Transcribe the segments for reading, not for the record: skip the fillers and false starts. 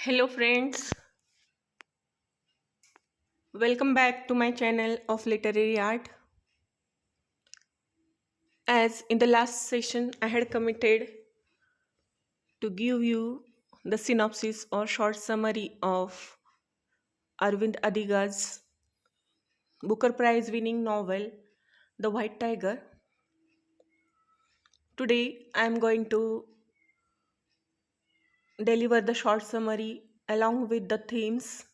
Hello friends, welcome back to my channel of literary art. As in the last session I had committed to give you the synopsis or short summary of Arvind Adiga's Booker Prize winning novel The White Tiger. Today I am going to deliver the short summary along with the themes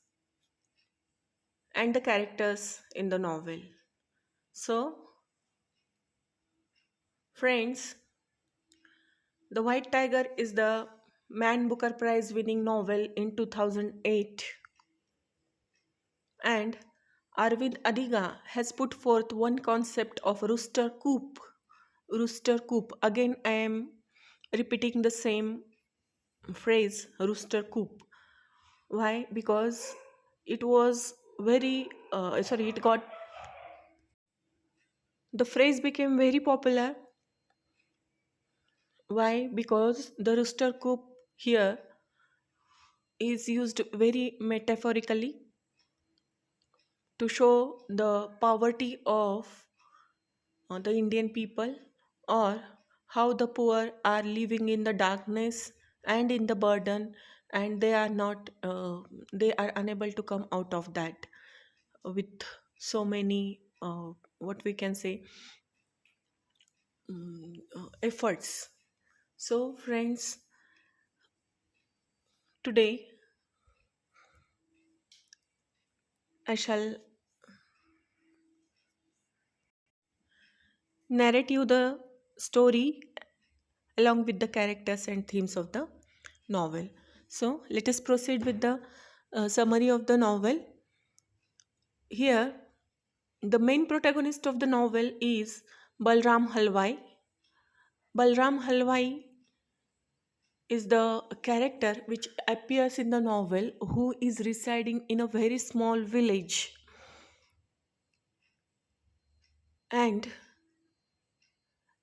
and the characters in the novel. So, friends, The White Tiger is the Man Booker Prize winning novel in 2008, and Arvind Adiga has put forth one concept of rooster coop. Rooster coop. Again, I am repeating the same phrase, rooster coop. Why? Because it was it got, the phrase became very popular. Why? Because the rooster coop here is used very metaphorically to show the poverty of the Indian people, or how the poor are living in the darkness and in the burden, and they are unable to come out of that with so many what we can say efforts. So friends, today I shall narrate you the story along with the characters and themes of the novel. So, let us proceed with the summary of the novel. Here, the main protagonist of the novel is Balram Halwai. Balram Halwai is the character which appears in the novel, who is residing in a very small village, and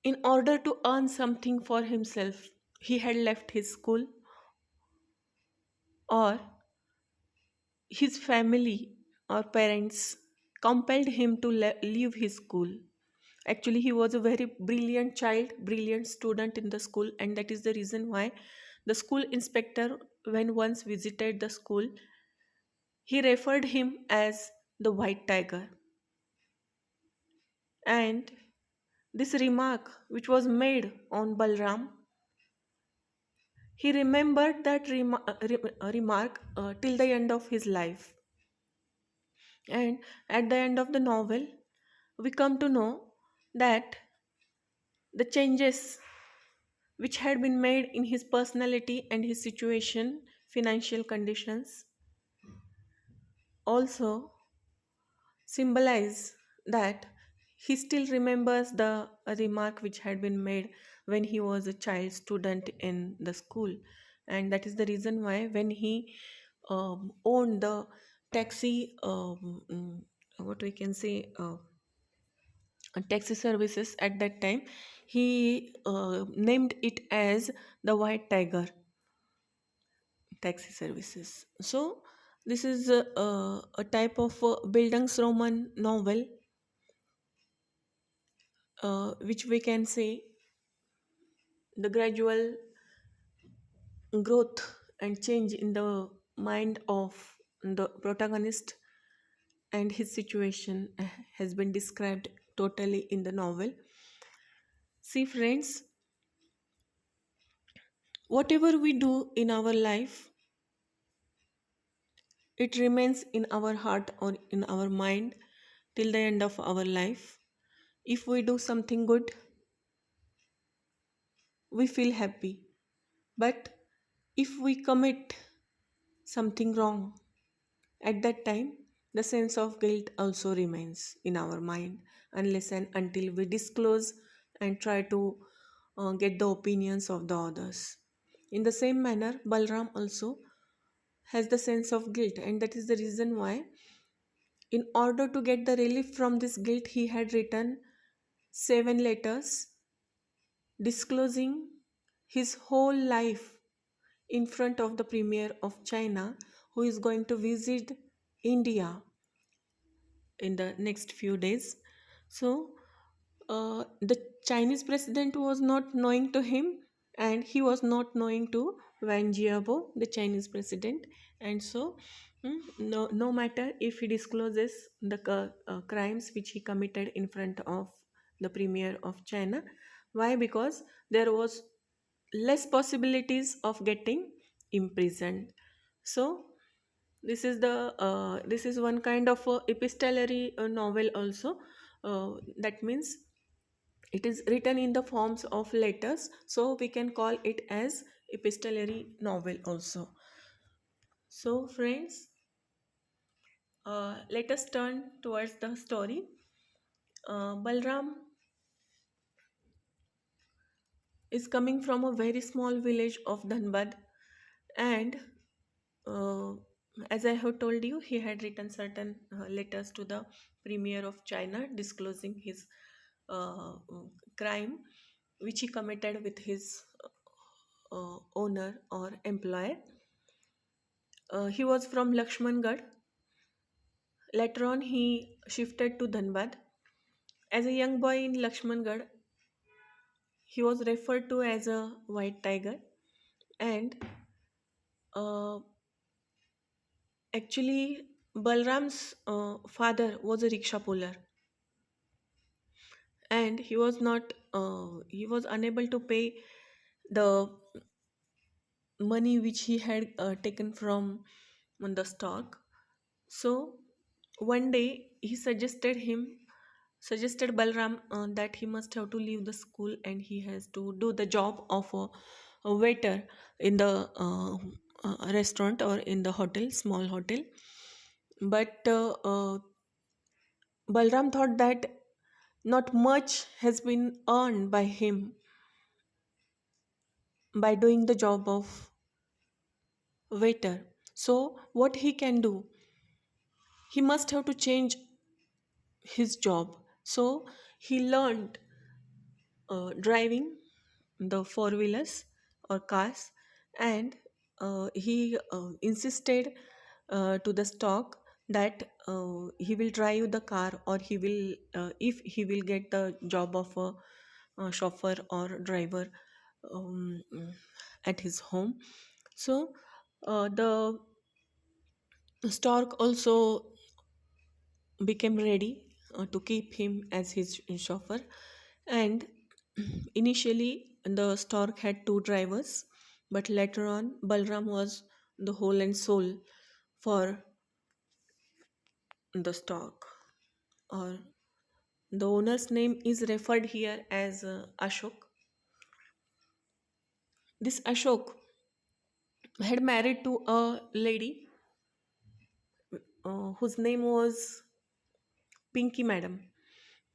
in order to earn something for himself, he had left his school, or his family or parents compelled him to leave his school. Actually, he was a very brilliant child, brilliant student in the school, and that is the reason why the school inspector, when once visited the school, he referred him as the White Tiger. And this remark, which was made on Balram, he remembered that remark till the end of his life. And at the end of the novel, we come to know that the changes which had been made in his personality and his situation, financial conditions, also symbolize that he still remembers the remark which had been made when he was a child student in the school. And that is the reason why, when he owned the taxi, what we can say, taxi services at that time, he named it as the White Tiger taxi services. So this is a type of Bildungsroman novel, which we can say the gradual growth and change in the mind of the protagonist and his situation has been described totally in the novel. See friends, whatever we do in our life, it remains in our heart or in our mind till the end of our life. If we do something good, we feel happy. But if we commit something wrong, at that time, the sense of guilt also remains in our mind, unless and until we disclose and try to get the opinions of the others. In the same manner, Balram also has the sense of guilt, and that is the reason why, in order to get the relief from this guilt, he had written 7 letters disclosing his whole life in front of the premier of China, who is going to visit India in the next few days. So the Chinese president was not knowing to him, and he was not knowing to Wang Jiabo, the Chinese president. And so, no matter if he discloses the crimes which he committed in front of the premier of China, why? Because there was less possibilities of getting imprisoned. So this is one kind of a epistolary novel also. That means it is written in the forms of letters, so we can call it as epistolary novel also. So friends, let us turn towards the story. Balram is coming from a very small village of Dhanbad, and uh, as I have told you, he had written certain letters to the premier of China disclosing his uh, crime which he committed with his owner or employer. He was from Lakshmangad. Later on, he shifted to Dhanbad. As a young boy in Lakshmangad, he was referred to as a white tiger, and uh, actually, Balram's father was a rickshaw puller, and he was unable to pay the money which he had taken from the stock. So one day he suggested Balram that he must have to leave the school and he has to do the job of a waiter in the restaurant or in the hotel, small hotel. But Balram thought that not much has been earned by him by doing the job of waiter. So what he can do, he must have to change his job. So he learned driving the four wheelers or cars, and he insisted to the stock that he will drive the car, or he will if he will get the job of a chauffeur or driver um, at his home. So the stork also became ready to keep him as his chauffeur. And initially, the stork had two drivers, but later on, Balram was the whole and soul for the stork. Or the owner's name is referred here as Ashok. This Ashok had married to a lady whose name was Pinky Madam.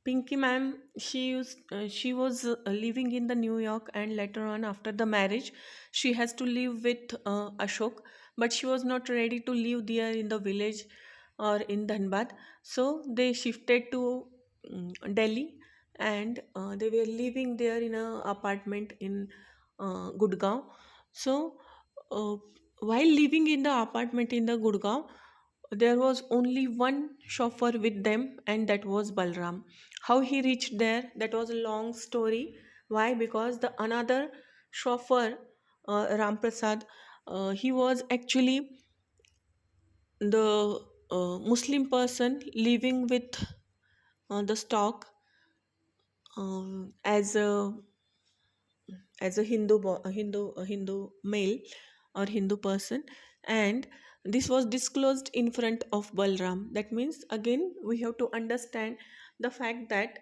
Pinky ma'am, she was living in the New York, and later on, after the marriage, she has to live with Ashok, but she was not ready to live there in the village or in Dhanbad. So they shifted to Delhi, and they were living there in an apartment in Gurgaon. So uh, while living in the apartment in the Gurgaon, there was only one chauffeur with them, and that was Balram. How he reached there, that was a long story. Why? Because the another chauffeur, Ram Prasad, he was actually the Muslim person living with the stock as a Hindu male or Hindu person, and this was disclosed in front of Balram. That means again we have to understand the fact that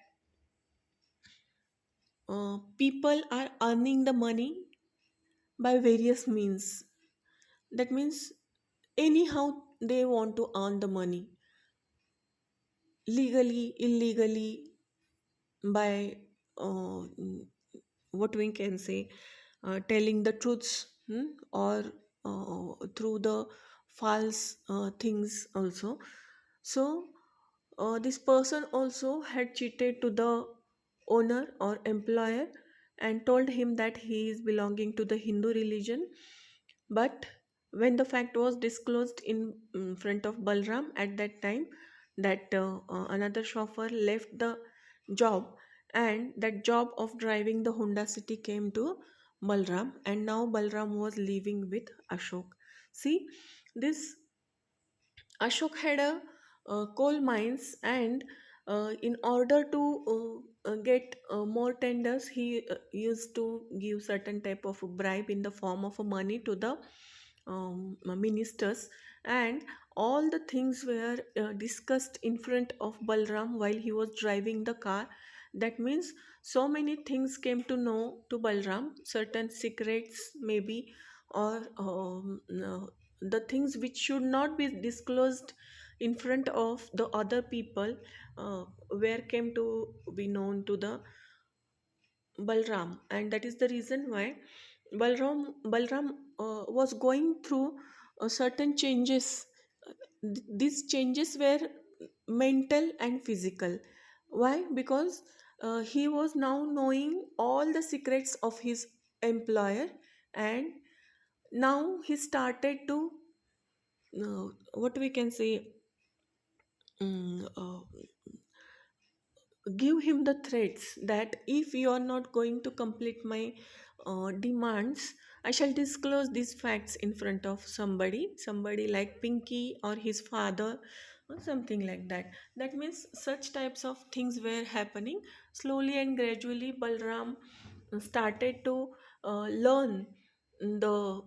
people are earning the money by various means. That means anyhow they want to earn the money, legally, illegally, by what we can say, telling the truths, or through the false things also. So this person also had cheated to the owner or employer and told him that he is belonging to the Hindu religion, But when the fact was disclosed in front of Balram at that time, that another chauffeur left the job, and that job of driving the Honda City came to Balram, and now Balram was living with Ashok. See, this Ashok had a coal mines, and in order to get more tenders, he used to give certain type of a bribe in the form of a money to the ministers, and all the things were discussed in front of Balram while he was driving the car. That means so many things came to know to Balram, certain secrets maybe, or the things which should not be disclosed in front of the other people, where came to be known to the Balram, and that is the reason why Balram was going through certain changes. These changes were mental and physical. Why? Because he was now knowing all the secrets of his employer, and now he started to what we can say, mm, uh, give him the threats that if you are not going to complete my demands, I shall disclose these facts in front of somebody like Pinky or his father, or something like that. That means such types of things were happening. Slowly and gradually, Balram started to learn the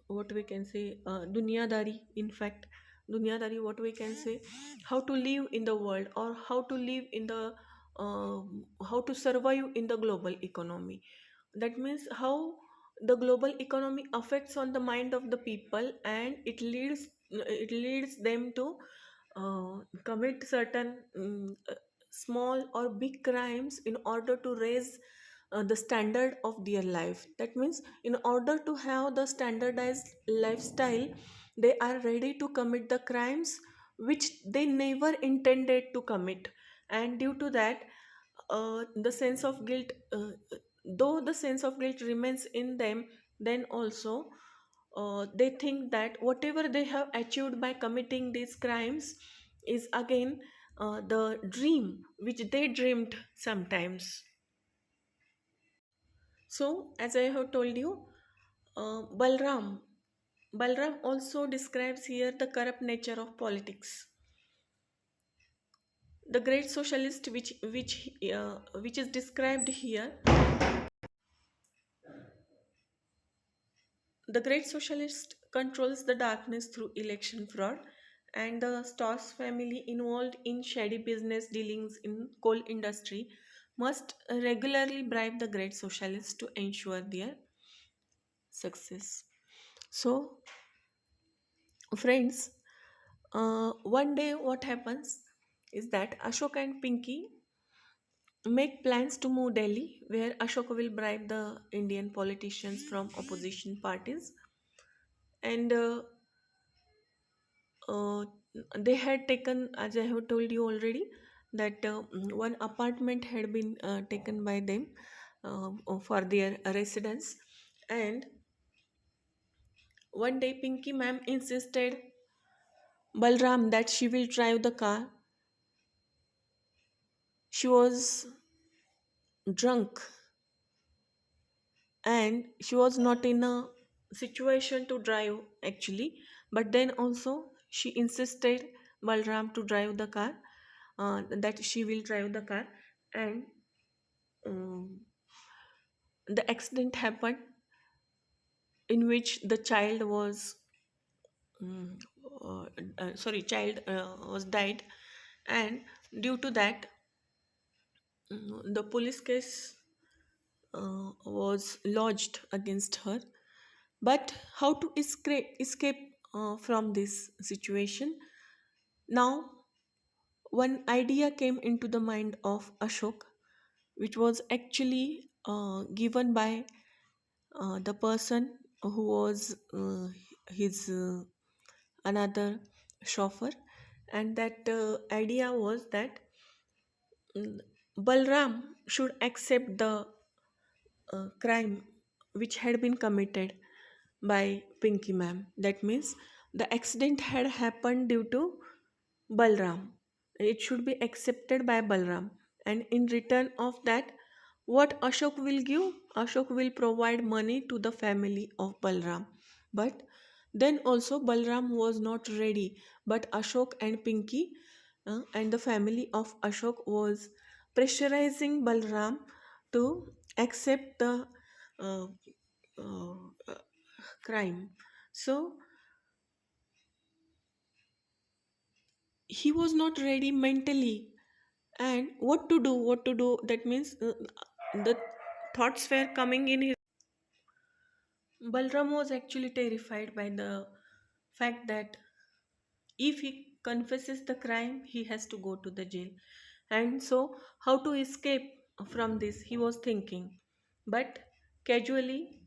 what we can say, dunyadari, in fact, dunyadari, what we can say, how to live in the world, or how to live in the uh, how to survive in the global economy. That means how the global economy affects on the mind of the people, and it leads them to commit certain small or big crimes in order to raise the standard of their life. That means in order to have the standardized lifestyle, they are ready to commit the crimes which they never intended to commit. And due to that, the sense of guilt, though the sense of guilt remains in them, then also they think that whatever they have achieved by committing these crimes is again the dream which they dreamed sometimes. So, as I have told you, Balram also describes here the corrupt nature of politics. The great socialist which is described here, the great socialist controls the darkness through election fraud, and the Stoss family involved in shady business dealings in coal industry must regularly bribe the great socialists to ensure their success. So, friends, one day what happens is that Ashok and Pinky make plans to move Delhi, where Ashok will bribe the Indian politicians from opposition parties, and uh, they had taken, as I have told you already, that one apartment had been taken by them for their residence, and one day Pinky ma'am insisted Balram that she will drive the car. She was drunk, and she was not in a situation to drive actually, but then also she insisted Balram to drive the car, that she will drive the car, and um, the accident happened in which the child was um, uh, sorry, child was died, and due to that, the police case was lodged against her. But how to escape from this situation? Now, one idea came into the mind of Ashok, which was actually given by the person who was his another chauffeur, and that idea was that mm, Balram should accept the crime which had been committed. by Pinky Ma'am. That means the accident had happened due to Balram. It should be accepted by Balram. And in return of that, what Ashok will give? Ashok will provide money to the family of Balram. But then also Balram was not ready. But Ashok and Pinky and the family of Ashok was pressurizing Balram to accept the uh, uh, uh, crime. So he was not ready mentally. And what to do, that means the thoughts were coming in his. Balram was actually terrified by the fact that if he confesses the crime he has to go to the jail, and so how to escape from this he was thinking. But casually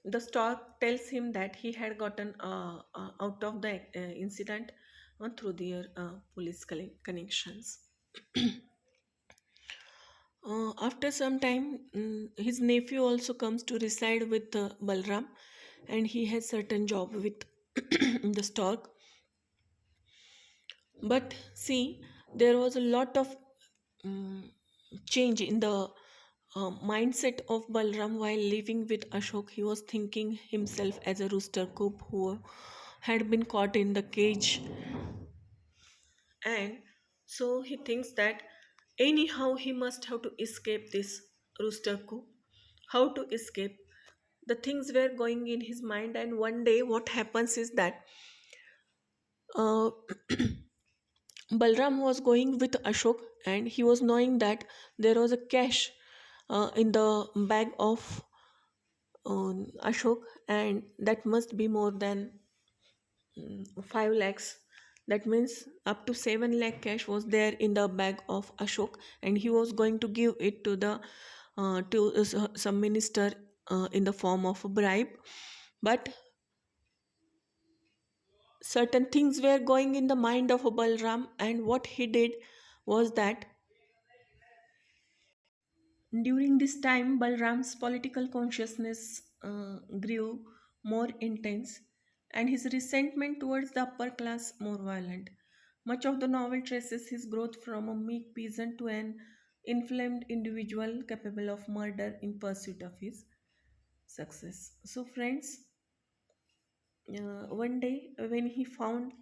the stork tells him that he had gotten out of the incident through their police connections. After some time, his nephew also comes to reside with Balram, and he has certain job with the stock. But see, there was a lot of um, change in the mindset of Balram while living with Ashok. He was thinking himself as a rooster coop who had been caught in the cage, and so he thinks that anyhow he must have to escape this rooster coop. How to escape? The things were going in his mind, and one day what happens is that uh, Balram was going with Ashok, and he was knowing that there was a cash in the bag of Ashok, and that must be more than 5 lakhs. That means up to 7 lakh cash was there in the bag of Ashok, and he was going to give it to the to some minister in the form of a bribe. But certain things were going in the mind of Balram, and what he did was that during this time Balram's political consciousness grew more intense, and his resentment towards the upper class more violent. Much of the novel traces his growth from a meek peasant to an inflamed individual capable of murder in pursuit of his success. So, friends, one day when he found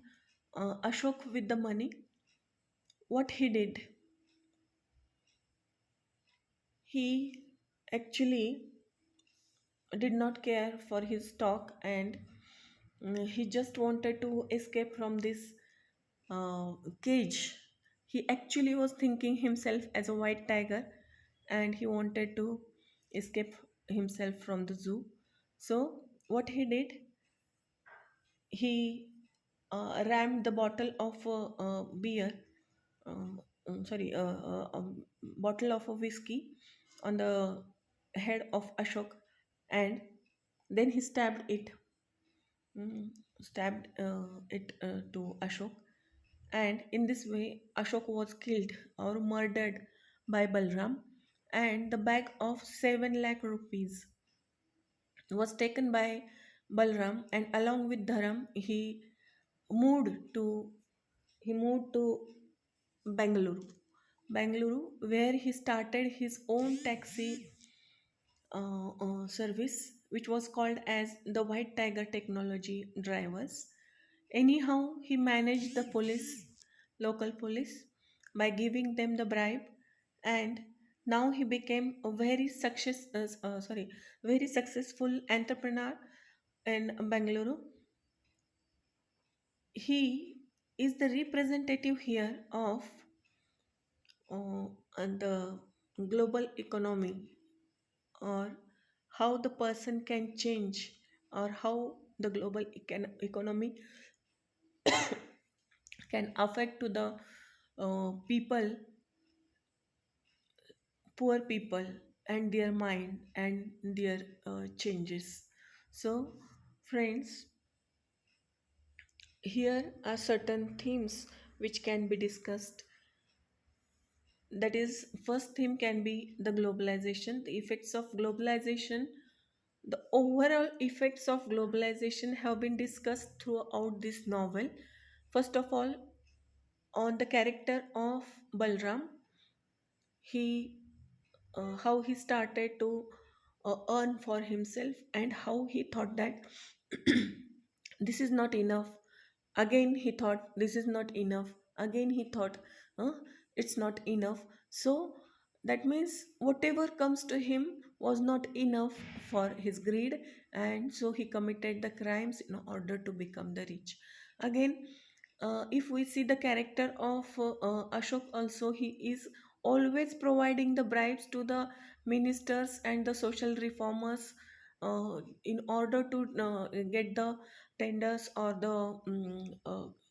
Ashok with the money, what he did, he actually did not care for his stock, and he just wanted to escape from this uh, cage. He actually was thinking himself as a white tiger, and he wanted to escape himself from the zoo. So what he did, he rammed the bottle of beer, sorry, bottle of a whiskey on the head of Ashok, and then he stabbed it to Ashok, and in this way Ashok was killed or murdered by Balram, and the bag of 7 lakh rupees was taken by Balram, and along with Dharam moved to he moved to Bengaluru. Bengaluru, where he started his own taxi service, which was called as the White Tiger Technology Drivers. Anyhow, he managed the police, local police, by giving them the bribe, and now he became a very successful entrepreneur in Bangalore. He is the representative here of the global economy, or how the person can change, or how the global economy can affect to the people, poor people, and their mind and their changes. So friends, here are certain themes which can be discussed. That is, first theme can be the globalization, the effects of globalization The overall effects of globalization have been discussed throughout this novel. First of all, on the character of Balram, he how he started to earn for himself, and how he thought that this is not enough. Again he thought this is not enough. Again he thought, "Huh, it's not enough." So that means whatever comes to him was not enough for his greed, and so he committed the crimes in order to become the rich. Again, if we see the character of Ashok also, he is always providing the bribes to the ministers and the social reformers in order to get the tenders or the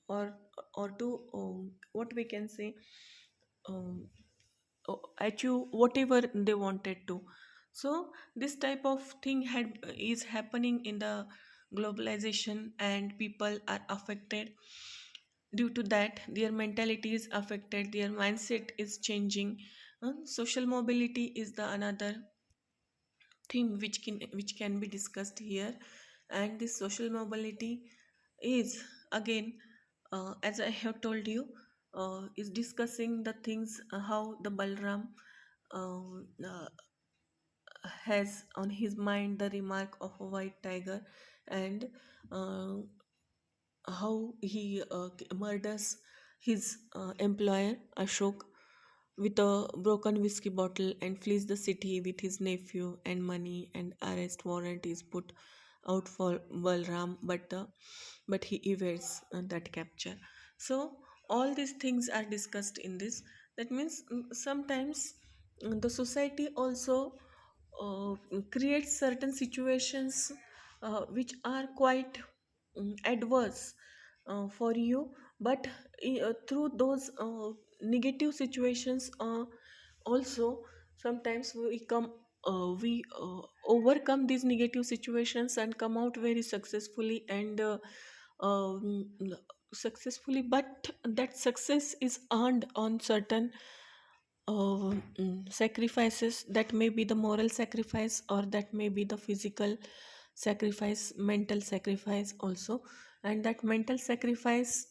or to what we can say, um, achieve whatever they wanted to. So this type of thing had is happening in the globalization, and people are affected. Due to that, their mentality is affected, their mindset is changing. Social mobility is the another theme which can be discussed here. And this social mobility is again, as I have told you, is discussing the things, how the Balram has on his mind the remark of a white tiger, and uh, how he murders his employer Ashok with a broken whiskey bottle, and flees the city with his nephew and money, and arrest warrant is put out for Balram, but he evades that capture. So all these things are discussed in this. That means, sometimes the society also uh, creates certain situations which are quite adverse for you, but through those negative situations also, sometimes we overcome these negative situations and come out very successfully, and um, successfully, but that success is earned on certain sacrifices. That may be the moral sacrifice, or that may be the physical sacrifice, mental sacrifice also. And that mental sacrifice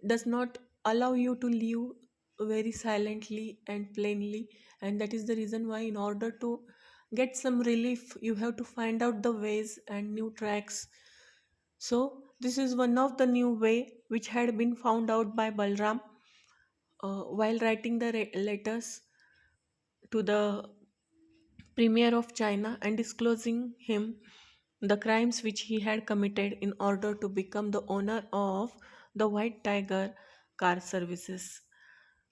does not allow you to live very silently and plainly. And that is the reason why, in order to get some relief, you have to find out the ways and new tracks. So this is one of the new way which had been found out by Balram while writing the letters to the premier of China, and disclosing him the crimes which he had committed in order to become the owner of the White Tiger car services.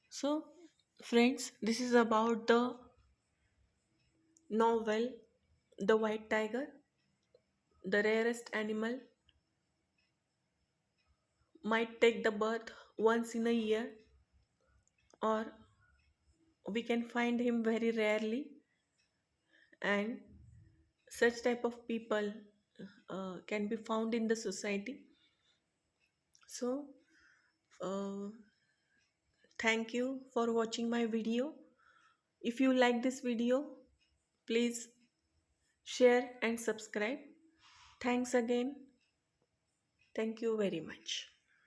So, friends, this is about the novel The White Tiger. The rarest animal might take the birth once in a year, or we can find him very rarely, and such type of people can be found in the society. So, uh, thank you for watching my video. If you like this video, please share and subscribe. Thanks again. Thank you very much.